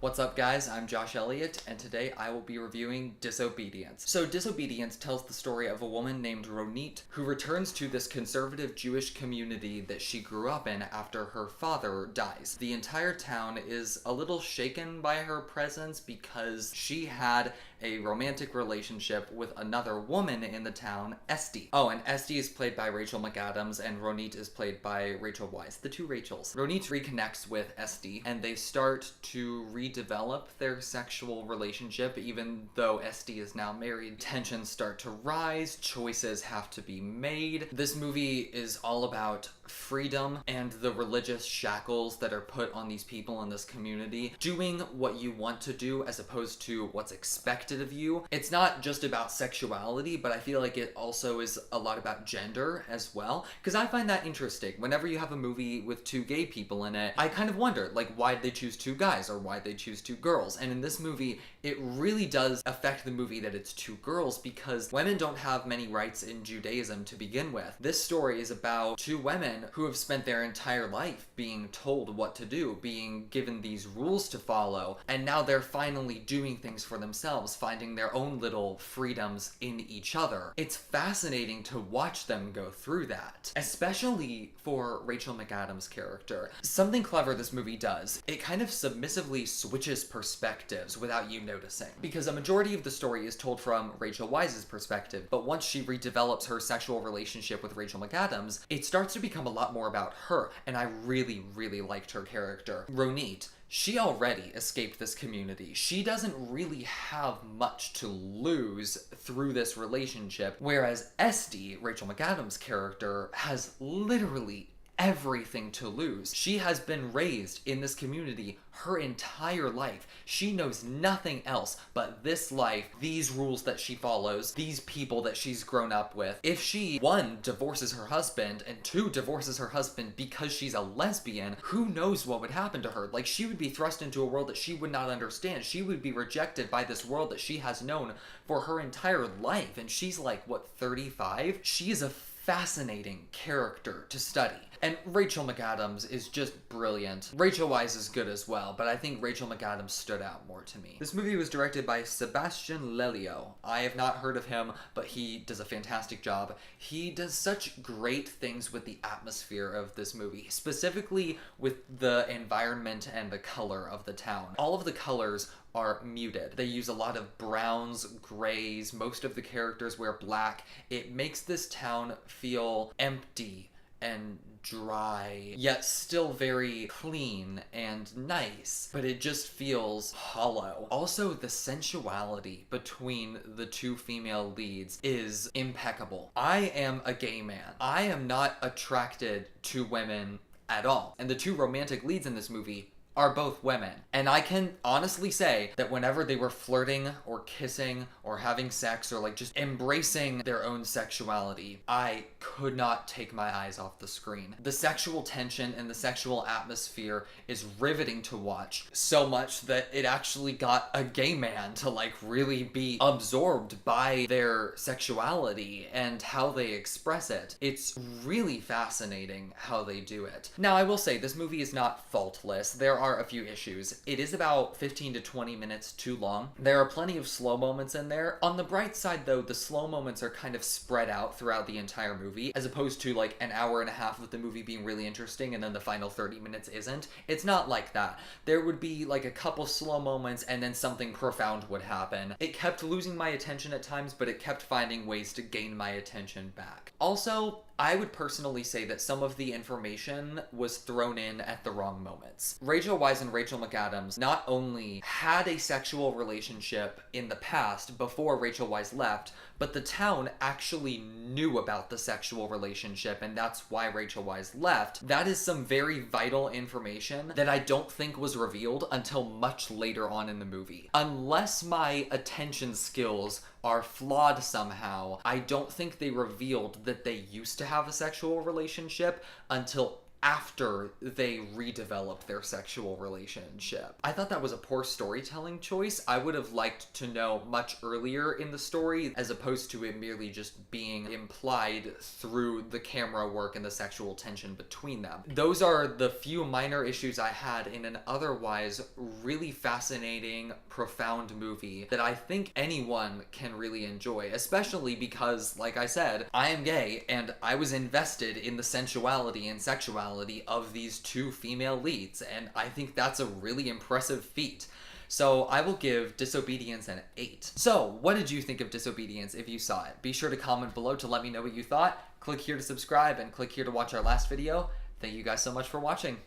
What's up, guys? I'm Josh Elliott, and today I will be reviewing Disobedience. So, Disobedience tells the story of a woman named Ronit who returns to this conservative Jewish community that she grew up in after her father dies. The entire town is a little shaken by her presence because she had a romantic relationship with another woman in the town, Esty. Oh, and Esty is played by Rachel McAdams, and Ronit is played by Rachel Weisz. The two Rachels. Ronit reconnects with Esty, and they start to redevelop their sexual relationship, even though Esty is now married. Tensions start to rise, choices have to be made. This movie is all about freedom and the religious shackles that are put on these people in this community, doing what you want to do as opposed to what's expected of you. It's not just about sexuality, but I feel like it also is a lot about gender as well, because I find that interesting. Whenever you have a movie with two gay people in it, I kind of wonder, like, why'd they choose two guys or why'd they choose two girls? And in this movie, it really does affect the movie that it's two girls, because women don't have many rights in Judaism to begin with. This story is about two women who have spent their entire life being told what to do, being given these rules to follow, and now they're finally doing things for themselves, finding their own little freedoms in each other. It's fascinating to watch them go through that, especially for Rachel McAdams' character. Something clever this movie does, it kind of submissively switches perspectives without you noticing, because a majority of the story is told from Rachel Weisz's perspective, but once she redevelops her sexual relationship with Rachel McAdams, it starts to become a lot more about her, and I really liked her character. Ronit, she already escaped this community. She doesn't really have much to lose through this relationship, whereas Esty, Rachel McAdams' character, has literally everything to lose. She has been raised in this community her entire life. She knows nothing else but this life, these rules that she follows, these people that she's grown up with. If she, one, divorces her husband, and two, divorces her husband because she's a lesbian, who knows what would happen to her? Like, she would be thrust into a world that she would not understand. She would be rejected by this world that she has known for her entire life. And she's like, what, 35? She is a fascinating character to study. And Rachel McAdams is just brilliant. Rachel Weisz is good as well, but I think Rachel McAdams stood out more to me. This movie was directed by Sebastian Lelio. I have not heard of him, but he does a fantastic job. He does such great things with the atmosphere of this movie, specifically with the environment and the color of the town. All of the colors are muted. They use a lot of browns, grays, most of the characters wear black. It makes this town feel empty and dry, yet still very clean and nice, but it just feels hollow. Also, the sensuality between the two female leads is impeccable. I am a gay man. I am not attracted to women at all, and the two romantic leads in this movie are both women. And I can honestly say that whenever they were flirting or kissing or having sex or like just embracing their own sexuality, I could not take my eyes off the screen. The sexual tension and the sexual atmosphere is riveting to watch, so much that it actually got a gay man to like really be absorbed by their sexuality and how they express it. It's really fascinating how they do it. Now, I will say this movie is not faultless. There are a few issues. It is about 15 to 20 minutes too long. There are plenty of slow moments in there. On the bright side, though, the slow moments are kind of spread out throughout the entire movie, as opposed to like an hour and a half of the movie being really interesting and then the final 30 minutes isn't. It's not like that. There would be like a couple slow moments and then something profound would happen. It kept losing my attention at times, but it kept finding ways to gain my attention back. Also, I would personally say that some of the information was thrown in at the wrong moments. Rachel Weisz and Rachel McAdams not only had a sexual relationship in the past before Rachel Weisz left, but the town actually knew about the sexual relationship, and that's why Rachel Weisz left. That is some very vital information that I don't think was revealed until much later on in the movie. Unless my attention skills are flawed somehow, I don't think they revealed that they used to have a sexual relationship until after they redeveloped their sexual relationship. I thought that was a poor storytelling choice. I would have liked to know much earlier in the story, as opposed to it merely just being implied through the camera work and the sexual tension between them. Those are the few minor issues I had in an otherwise really fascinating, profound movie that I think anyone can really enjoy, especially because, like I said, I am gay and I was invested in the sensuality and sexuality of these two female leads, and I think that's a really impressive feat. So I will give Disobedience an 8. So what did you think of Disobedience if you saw it? Be sure to comment below to let me know what you thought. Click here to subscribe and click here to watch our last video. Thank you guys so much for watching.